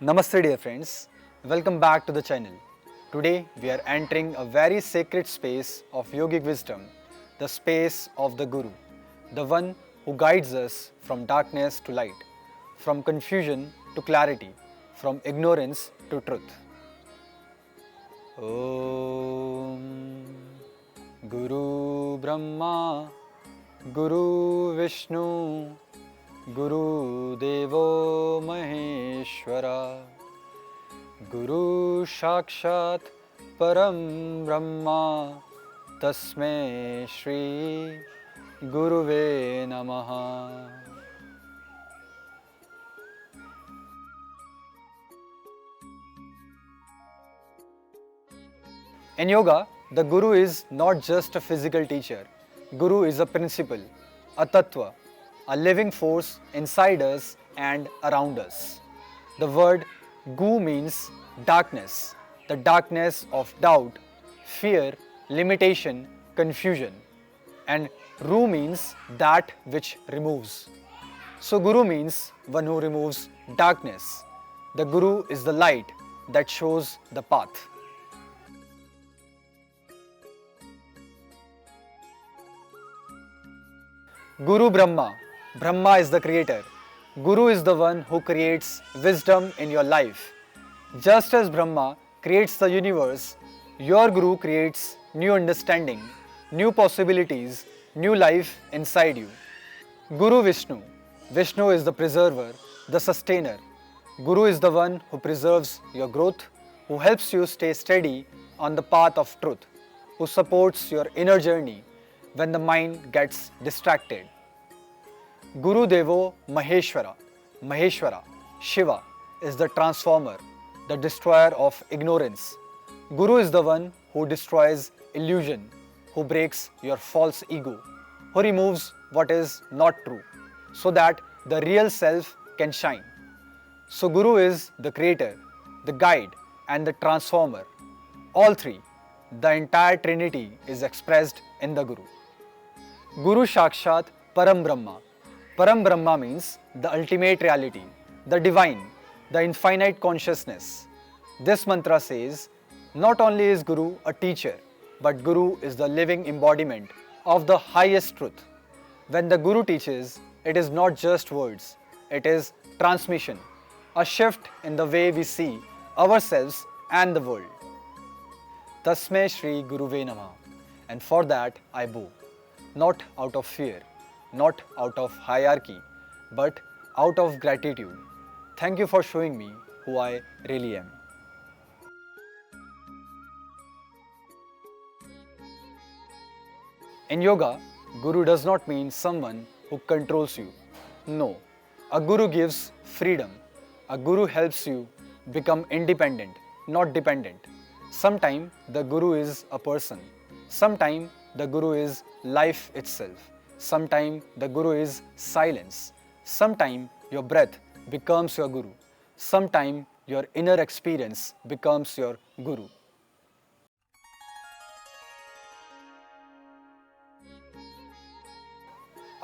Namaste dear friends, welcome back to the channel. Today we are entering a very sacred space of yogic wisdom, the space of the Guru, the one who guides us from darkness to light, from confusion to clarity, from ignorance to truth. Om Guru Brahma, Guru Vishnu, Guru Devo Maheshwara, Guru Sakshat Param Brahma, Tasmai Shri, Gurave Namah. In yoga, the Guru is not just a physical teacher. Guru is a principle, a tattva, a living force inside us and around us. The word Gu means darkness, the darkness of doubt, fear, limitation, confusion. And Ru means that which removes. So Guru means one who removes darkness. The Guru is the light that shows the path. Guru Brahma. Brahma is the creator. Guru is the one who creates wisdom in your life. Just as Brahma creates the universe, your Guru creates new understanding, new possibilities, new life inside you. Guru Vishnu. Vishnu is the preserver, the sustainer. Guru is the one who preserves your growth, who helps you stay steady on the path of truth, who supports your inner journey when the mind gets distracted. Guru Devo Maheshwara. Maheshwara, Shiva, is the transformer, the destroyer of ignorance. Guru is the one who destroys illusion, who breaks your false ego, who removes what is not true, so that the real self can shine. So Guru is the creator, the guide and the transformer. All three, the entire trinity is expressed in the Guru. Guru Sakshat Param Brahma. Param Brahma means the ultimate reality, the divine, the infinite consciousness. This mantra says, not only is Guru a teacher, but Guru is the living embodiment of the highest truth. When the Guru teaches, it is not just words, it is transmission, a shift in the way we see ourselves and the world. Tasmai Shri Gurave Namah. And for that I bow, not out of fear, not out of hierarchy, but out of gratitude. Thank you for showing me who I really am. In yoga, Guru does not mean someone who controls you. No, a Guru gives freedom. A Guru helps you become independent, not dependent. Sometimes the Guru is a person. Sometimes the Guru is life itself. Sometimes the Guru is silence. Sometimes your breath becomes your Guru. Sometimes your inner experience becomes your Guru.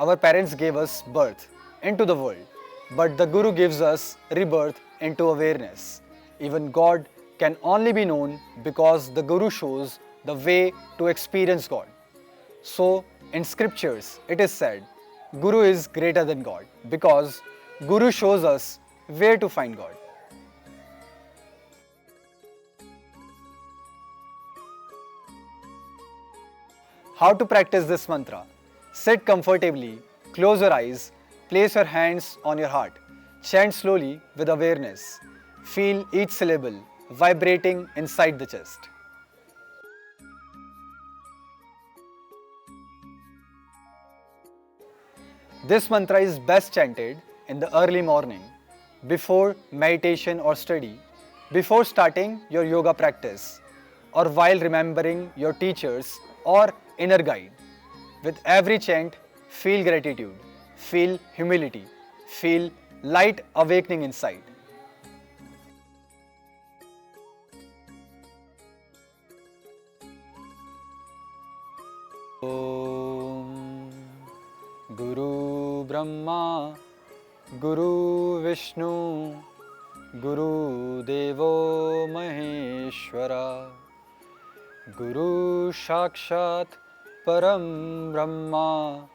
Our parents gave us birth into the world, but the Guru gives us rebirth into awareness. Even God can only be known because the Guru shows the way to experience God. So, in scriptures, it is said, Guru is greater than God because Guru shows us where to find God. How to practice this mantra? Sit comfortably, close your eyes, place your hands on your heart. Chant slowly with awareness. Feel each syllable vibrating inside the chest. This mantra is best chanted in the early morning, before meditation or study, before starting your yoga practice, or while remembering your teachers or inner guide. With every chant, feel gratitude, feel humility, feel light awakening inside. Om Guru Brahma, Guru Vishnu, Guru Devo Maheshwara, Guru Sakshat Param Brahma,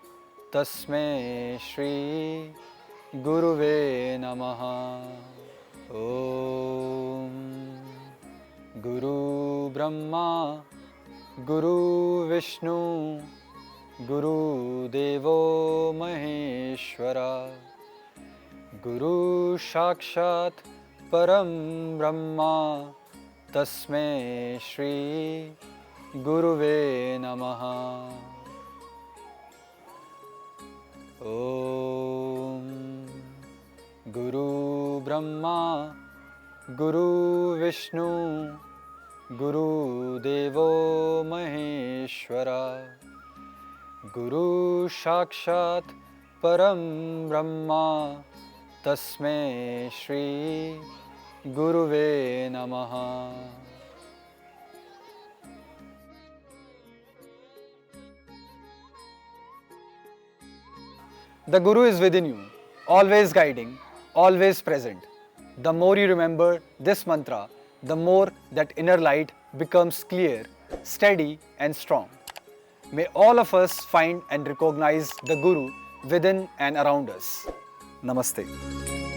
Tasmai Shri Gurave Namah. Om Guru Brahma, Guru Vishnu, Guru Devo Maheshwara, Guru Sakshat Param Brahma, Tasmai Shri Gurave Namah. Om Guru Brahma, Guru Vishnu, Guru Devo Maheshwara, Guru Sakshat Param Brahma, Tasmai Shri Gurave Namah. The Guru is within you, always guiding, always present. The more you remember this mantra, the more that inner light becomes clear, steady and strong. May all of us find and recognize the Guru within and around us. Namaste.